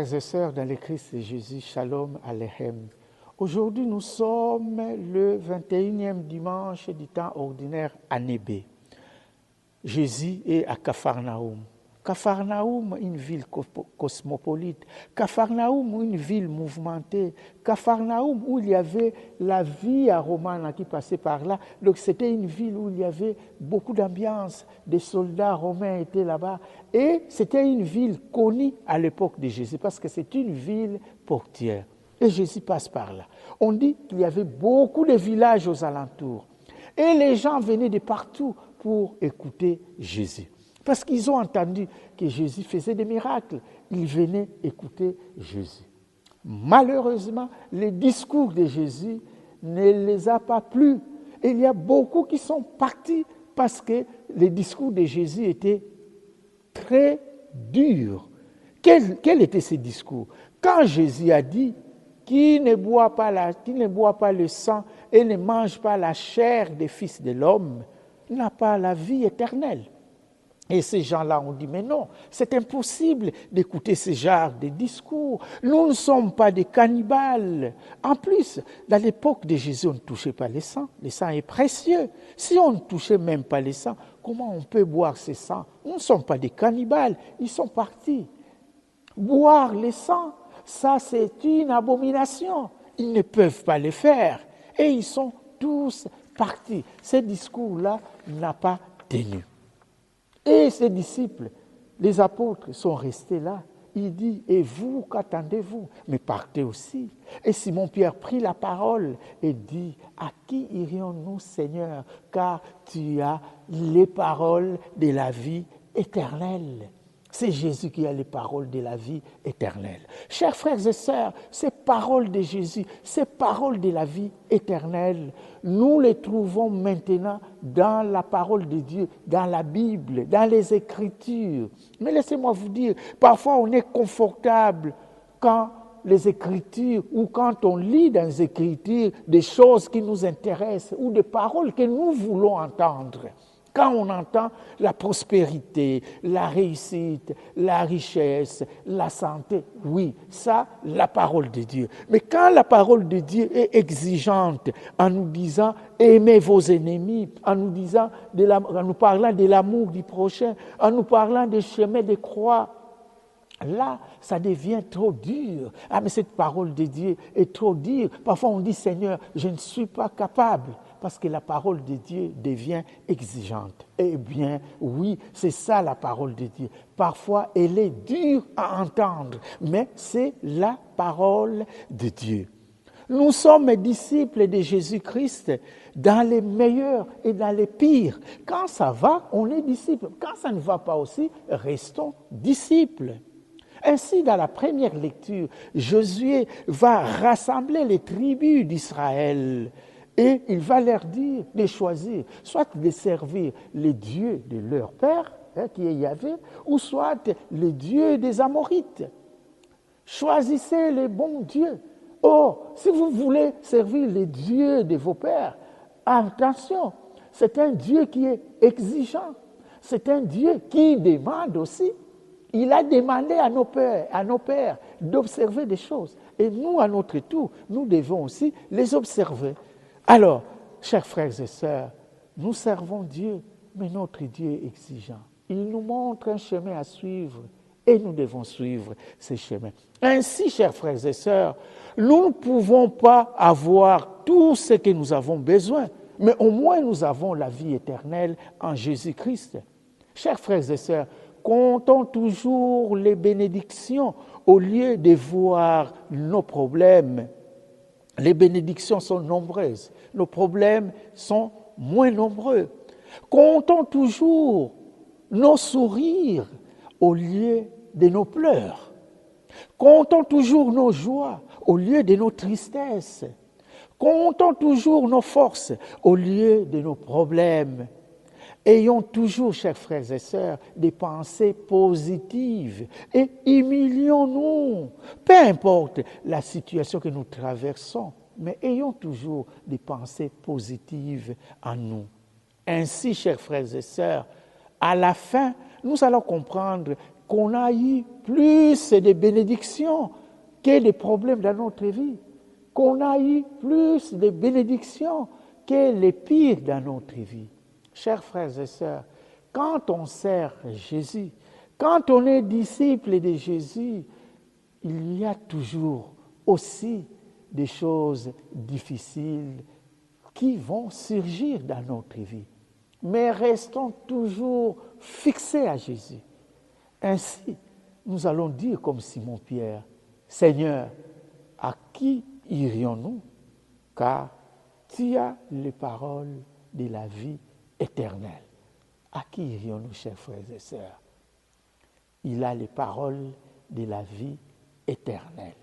frères et sœurs dans le Christ Jésus, Shalom Aleichem. Aujourd'hui, nous sommes le 21e dimanche du temps ordinaire année B. Jésus est à Capharnaüm. Capharnaüm, une ville cosmopolite. Capharnaüm, une ville mouvementée. Capharnaüm, où il y avait la vie romane qui passait par là. Donc, c'était une ville où il y avait beaucoup d'ambiance. Des soldats romains étaient là-bas. Et c'était une ville connue à l'époque de Jésus, parce que c'est une ville portière. Et Jésus passe par là. On dit qu'il y avait beaucoup de villages aux alentours. Et les gens venaient de partout pour écouter Jésus. Parce qu'ils ont entendu que Jésus faisait des miracles. Ils venaient écouter Jésus. Malheureusement, les discours de Jésus ne les a pas plu. Et il y a beaucoup qui sont partis parce que les discours de Jésus étaient très durs. Quels étaient ces discours? Quand Jésus a dit qui ne boit pas le sang et ne mange pas la chair des fils de l'homme n'a pas la vie éternelle. Et ces gens-là ont dit, mais non, c'est impossible d'écouter ce genre de discours. Nous ne sommes pas des cannibales. En plus, dans l'époque de Jésus, on ne touchait pas le sang. Le sang est précieux. Si on ne touchait même pas le sang, comment on peut boire ce sang? Nous ne sommes pas des cannibales. Ils sont partis. Boire le sang, ça c'est une abomination. Ils ne peuvent pas le faire. Et ils sont tous partis. Ce discours-là n'a pas tenu. Et ses disciples, les apôtres, sont restés là. Il dit, et vous, qu'attendez-vous? Mais partez aussi. Et Simon-Pierre prit la parole et dit, à qui irions-nous, Seigneur, car tu as les paroles de la vie éternelle. C'est Jésus qui a les paroles de la vie éternelle. Chers frères et sœurs, ces paroles de Jésus, ces paroles de la vie éternelle, nous les trouvons maintenant dans la parole de Dieu, dans la Bible, dans les Écritures. Mais laissez-moi vous dire, parfois on est confortable quand les Écritures ou quand on lit dans les Écritures des choses qui nous intéressent ou des paroles que nous voulons entendre. Quand on entend la prospérité, la réussite, la richesse, la santé, oui, ça, la parole de Dieu. Mais quand la parole de Dieu est exigeante, en nous disant « aimez vos ennemis », en nous parlant de l'amour du prochain, en nous parlant des chemins de croix, là, ça devient trop dur. Ah, mais cette parole de Dieu est trop dure. Parfois, on dit « Seigneur, je ne suis pas capable ». Parce que la parole de Dieu devient exigeante. Eh bien, oui, c'est ça la parole de Dieu. Parfois, elle est dure à entendre, mais c'est la parole de Dieu. Nous sommes disciples de Jésus-Christ dans les meilleurs et dans les pires. Quand ça va, on est disciples. Quand ça ne va pas aussi, restons disciples. Ainsi, dans la première lecture, Josué va rassembler les tribus d'Israël. Et il va leur dire de choisir, soit de servir les dieux de leur père, qui est Yahvé, ou soit les dieux des Amorites. Choisissez les bons dieux. Oh, si vous voulez servir les dieux de vos pères, attention, c'est un Dieu qui est exigeant. C'est un Dieu qui demande aussi. Il a demandé à nos pères d'observer des choses. Et nous, à notre tour, nous devons aussi les observer. Alors, chers frères et sœurs, nous servons Dieu, mais notre Dieu est exigeant. Il nous montre un chemin à suivre et nous devons suivre ce chemin. Ainsi, chers frères et sœurs, nous ne pouvons pas avoir tout ce que nous avons besoin, mais au moins nous avons la vie éternelle en Jésus-Christ. Chers frères et sœurs, comptons toujours les bénédictions au lieu de voir nos problèmes. Les bénédictions sont nombreuses, nos problèmes sont moins nombreux. Comptons toujours nos sourires au lieu de nos pleurs. Comptons toujours nos joies au lieu de nos tristesses. Comptons toujours nos forces au lieu de nos problèmes. Ayons toujours, chers frères et sœurs, des pensées positives et humilions-nous. Peu importe la situation que nous traversons, mais ayons toujours des pensées positives en nous. Ainsi, chers frères et sœurs, à la fin, nous allons comprendre qu'on a eu plus de bénédictions que de problèmes dans notre vie, qu'on a eu plus de bénédictions que les pires dans notre vie. Chers frères et sœurs, quand on sert Jésus, quand on est disciple de Jésus, il y a toujours aussi des choses difficiles qui vont surgir dans notre vie. Mais restons toujours fixés à Jésus. Ainsi, nous allons dire comme Simon-Pierre, Seigneur, à qui irions-nous? Car tu as les paroles de la vie éternelle. À qui irions-nous, chers frères et sœurs? Il a les paroles de la vie éternelle.